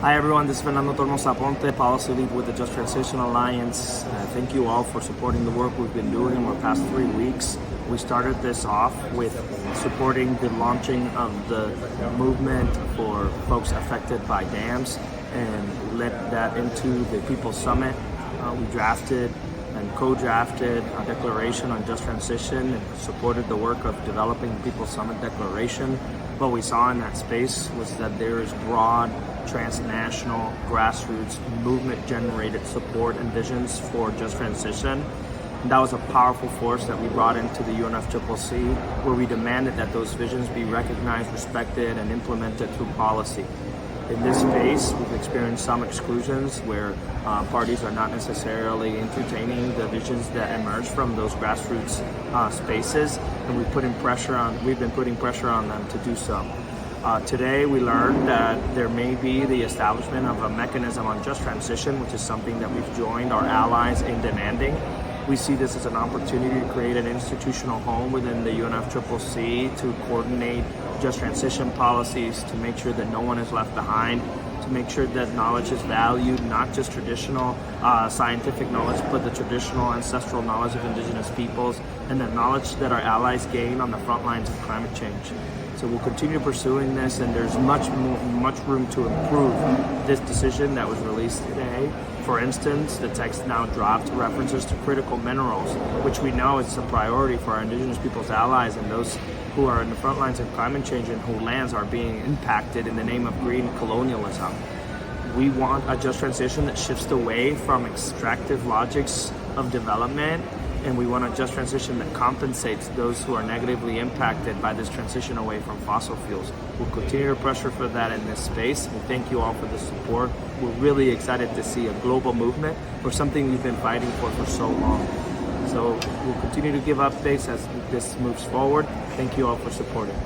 Hi everyone, this is Fernando Tormos-Aponte, Policy Lead with the Just Transition Alliance. Thank you all for supporting the work we've been doing over the past 3 weeks. We started this off with supporting the launching of the movement for folks affected by dams and led that into the People's Summit. We drafted and co-drafted a declaration on just transition and supported the work of developing the People's Summit Declaration. What we saw in that space was that there is broad, transnational, grassroots, movement-generated support and visions for just transition. And that was a powerful force that we brought into the UNFCCC, where we demanded that those visions be recognized, respected, and implemented through policy. In this space, we've experienced some exclusions where parties are not necessarily entertaining the visions that emerge from those grassroots spaces, and we've been putting pressure on them to do so. Today, we learned that there may be the establishment of a mechanism on just transition, which is something that we've joined our allies in demanding. We see this as an opportunity to create an institutional home within the UNFCCC to coordinate just transition policies, to make sure that no one is left behind, to make sure that knowledge is valued, not just traditional scientific knowledge, but the traditional ancestral knowledge of indigenous peoples and the knowledge that our allies gain on the front lines of climate change. So we'll continue pursuing this, and there's much room to improve this decision that was released today. For instance, the text now dropped references to critical minerals, which we know is a priority for our indigenous peoples allies and those who are in the front lines of climate change and whose lands are being impacted in the name of green colonialism. We want a just transition that shifts away from extractive logics of development, and we want a just transition that compensates those who are negatively impacted by this transition away from fossil fuels. We'll continue to pressure for that in this space. We thank you all for the support. We're really excited to see a global movement for something we've been fighting for so long. So we'll continue to give updates as this moves forward. Thank you all for supporting.